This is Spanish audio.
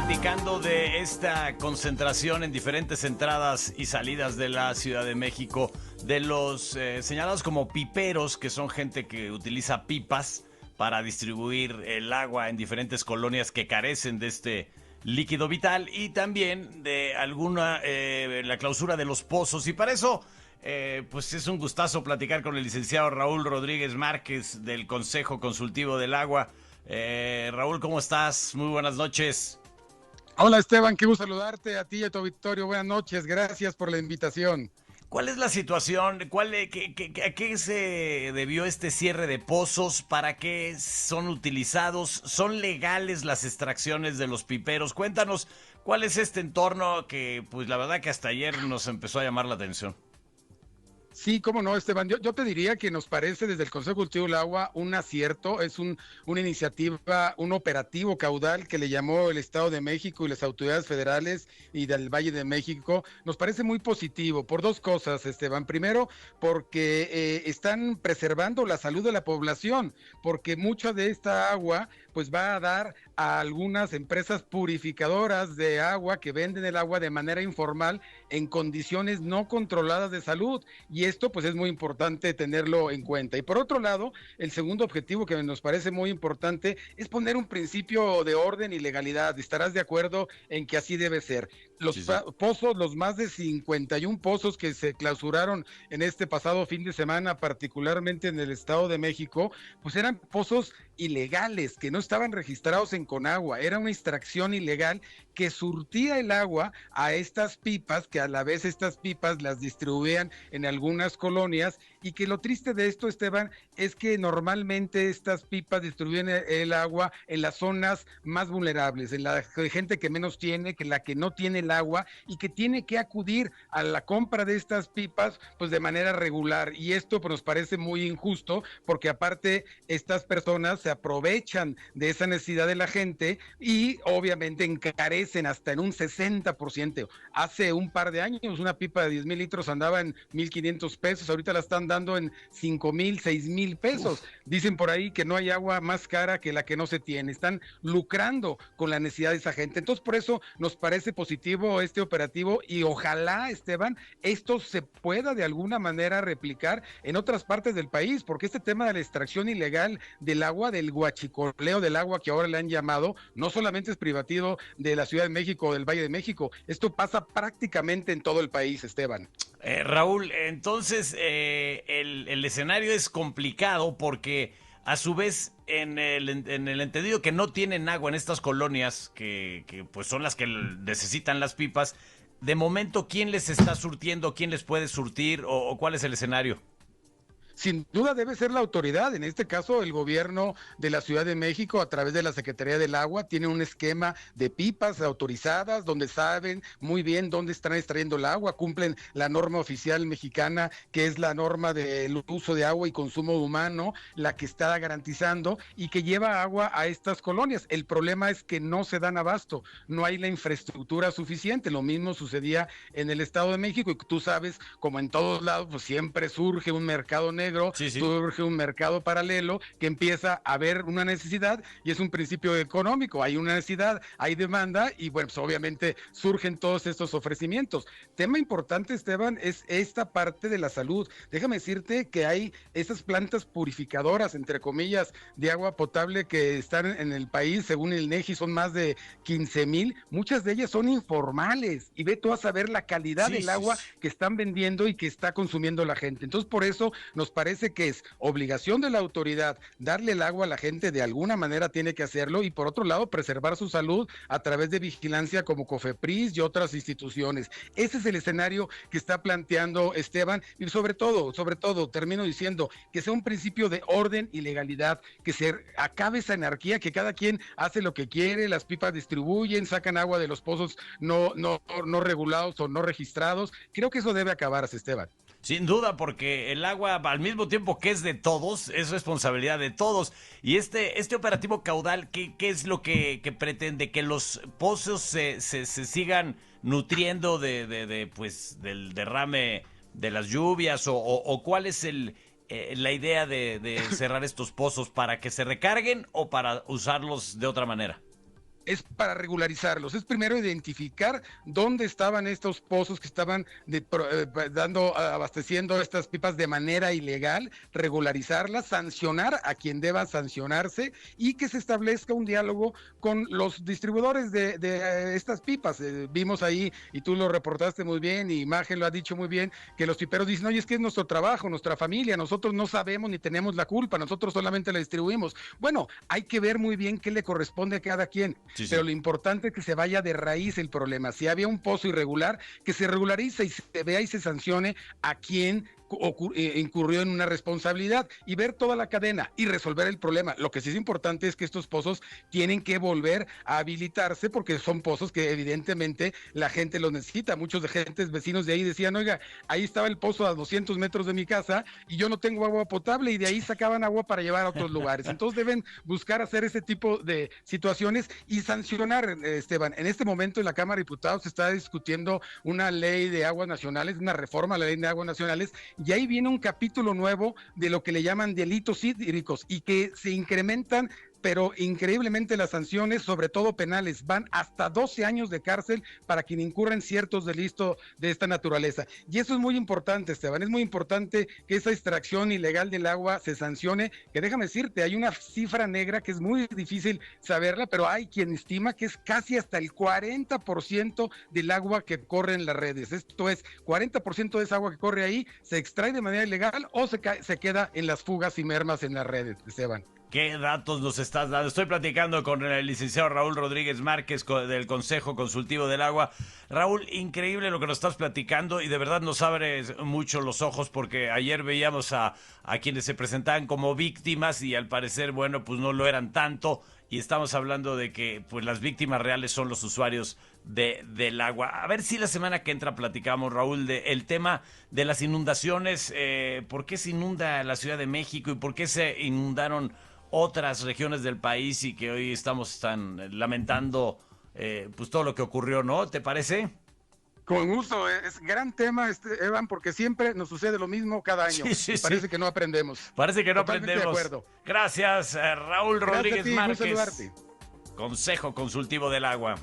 platicando de esta concentración en diferentes entradas y salidas de la Ciudad de México, de los señalados como piperos, que son gente que utiliza pipas para distribuir el agua en diferentes colonias que carecen de este líquido vital, y también de la clausura de los pozos. Y para eso, pues es un gustazo platicar con el licenciado Raúl Rodríguez Márquez del Consejo Consultivo del Agua. Raúl, ¿cómo estás? Muy buenas noches. Hola Esteban, qué gusto saludarte a ti y a tu auditorio. Buenas noches, gracias por la invitación. ¿Cuál es la situación? ¿A qué se debió este cierre de pozos? ¿Para qué son utilizados? ¿Son legales las extracciones de los piperos? Cuéntanos, ¿cuál es este entorno que, pues la verdad que hasta ayer nos empezó a llamar la atención? Sí, cómo no, Esteban. Yo te diría que nos parece desde el Consejo Consultivo del Agua un acierto, es una iniciativa, un operativo caudal que le llamó el Estado de México y las autoridades federales y del Valle de México. Nos parece muy positivo por dos cosas, Esteban. Primero, porque están preservando la salud de la población, porque mucha de esta agua pues va a dar a algunas empresas purificadoras de agua que venden el agua de manera informal en condiciones no controladas de salud, y esto pues es muy importante tenerlo en cuenta. Y por otro lado, el segundo objetivo que nos parece muy importante es poner un principio de orden y legalidad. Estarás de acuerdo en que así debe ser. Los pozos, los más de 51 pozos que se clausuraron en este pasado fin de semana, particularmente en el Estado de México, pues eran pozos ilegales, que no estaban registrados en Conagua. Era una extracción ilegal que surtía el agua a estas pipas, que a la vez estas pipas las distribuían en algunas colonias, y que lo triste de esto, Esteban, es que normalmente estas pipas distribuyen el agua en las zonas más vulnerables, en la gente que menos tiene, que la que no tiene el agua y que tiene que acudir a la compra de estas pipas pues de manera regular, y esto pues nos parece muy injusto, porque aparte estas personas se aprovechan de esa necesidad de la gente y obviamente encarecen hasta en un 60%. Hace un par de años una pipa de 10,000 litros andaba en 1,500 pesos, ahorita la están dando en 5,000, 6,000 pesos. Dicen por ahí que no hay agua más cara que la que no se tiene. Están lucrando con la necesidad de esa gente. Entonces por eso nos parece positivo este operativo, y ojalá, Esteban, esto se pueda de alguna manera replicar en otras partes del país, porque este tema de la extracción ilegal del agua, del huachicoleo del agua que ahora le han llamado, no solamente es privativo de la Ciudad de México o del Valle de México, esto pasa prácticamente en todo el país, Esteban. Raúl, entonces el escenario es complicado porque a su vez en el entendido que no tienen agua en estas colonias que pues son las que necesitan las pipas, de momento, ¿quién les está surtiendo? ¿Quién les puede surtir? ¿O cuál es el escenario? Sin duda debe ser la autoridad, en este caso el gobierno de la Ciudad de México a través de la Secretaría del Agua tiene un esquema de pipas autorizadas donde saben muy bien dónde están extrayendo el agua, cumplen la norma oficial mexicana, que es la norma del uso de agua y consumo humano, la que está garantizando y que lleva agua a estas colonias. El problema es que no se dan abasto, no hay la infraestructura suficiente. Lo mismo sucedía en el Estado de México, y tú sabes, como en todos lados, pues siempre surge un mercado negro, Sí, sí. surge un mercado paralelo que empieza a haber una necesidad, y es un principio económico, hay una necesidad, hay demanda, y bueno, pues obviamente surgen todos estos ofrecimientos. Tema importante, Esteban, es esta parte de la salud. Déjame decirte que hay esas plantas purificadoras, entre comillas, de agua potable que están en el país, según el INEGI, son más de 15,000, muchas de ellas son informales, y ve tú a saber la calidad del agua que están vendiendo y que está consumiendo la gente. Entonces, por eso nos parece que es obligación de la autoridad darle el agua a la gente, de alguna manera tiene que hacerlo, y por otro lado preservar su salud a través de vigilancia como COFEPRIS y otras instituciones. Ese es el escenario que está planteando Esteban, y sobre todo, termino diciendo que sea un principio de orden y legalidad, que se acabe esa anarquía, que cada quien hace lo que quiere, las pipas distribuyen, sacan agua de los pozos no regulados o no registrados. Creo que eso debe acabarse, Esteban. Sin duda, porque el agua, al mismo tiempo que es de todos, es responsabilidad de todos. Y este operativo caudal, ¿qué es lo que pretende? ¿Que los pozos se sigan nutriendo pues, del derrame de las lluvias? ¿O cuál es la idea de cerrar estos pozos? ¿Para que se recarguen o para usarlos de otra manera? es para regularizarlos. Es primero identificar dónde estaban estos pozos que estaban abasteciendo estas pipas de manera ilegal, regularizarlas, sancionar a quien deba sancionarse y que se establezca un diálogo con los distribuidores de estas pipas. Vimos ahí, y tú lo reportaste muy bien, y Imagen lo ha dicho muy bien, que los piperos dicen, oye, es que es nuestro trabajo, nuestra familia, nosotros no sabemos ni tenemos la culpa, nosotros solamente la distribuimos. Bueno, hay que ver muy bien qué le corresponde a cada quien. Sí, pero lo importante es que se vaya de raíz el problema. Si había un pozo irregular, que se regularice y se vea y se sancione a quien incurrió en una responsabilidad y ver toda la cadena y resolver el problema. Lo que sí es importante es que estos pozos tienen que volver a habilitarse porque son pozos que evidentemente la gente los necesita. Muchos de gentes, vecinos de ahí decían, oiga, ahí estaba el pozo a 200 metros de mi casa y yo no tengo agua potable, y de ahí sacaban agua para llevar a otros lugares. Entonces deben buscar hacer ese tipo de situaciones y sancionar, Esteban. En este momento en la Cámara de Diputados se está discutiendo una ley de aguas nacionales, una reforma a la ley de aguas nacionales, y ahí viene un capítulo nuevo de lo que le llaman delitos hídricos y que se incrementan, pero increíblemente las sanciones, sobre todo penales, van hasta 12 años de cárcel para quien incurra en ciertos delitos de esta naturaleza. Y eso es muy importante, Esteban, es muy importante que esa extracción ilegal del agua se sancione, que déjame decirte, hay una cifra negra que es muy difícil saberla, pero hay quien estima que es casi hasta el 40% del agua que corre en las redes. Esto es, 40% de esa agua que corre ahí se extrae de manera ilegal o se queda en las fugas y mermas en las redes, Esteban. ¿Qué datos nos estás dando? Estoy platicando con el licenciado Raúl Rodríguez Márquez del Consejo Consultivo del Agua. Raúl, increíble lo que nos estás platicando y de verdad nos abres mucho los ojos porque ayer veíamos a quienes se presentaban como víctimas y al parecer, bueno, pues no lo eran tanto, y estamos hablando de que pues las víctimas reales son los usuarios del agua. A ver si la semana que entra platicamos, Raúl, el tema de las inundaciones. ¿Por qué se inunda la Ciudad de México y por qué se inundaron otras regiones del país y que hoy estamos tan lamentando pues todo lo que ocurrió, ¿no? ¿Te parece? Con gusto, es gran tema, Evan, porque siempre nos sucede lo mismo cada año. Sí, parece que no aprendemos. Parece que no aprendemos. De acuerdo. Gracias, Raúl Rodríguez Márquez, saludarte. Consejo Consultivo del Agua.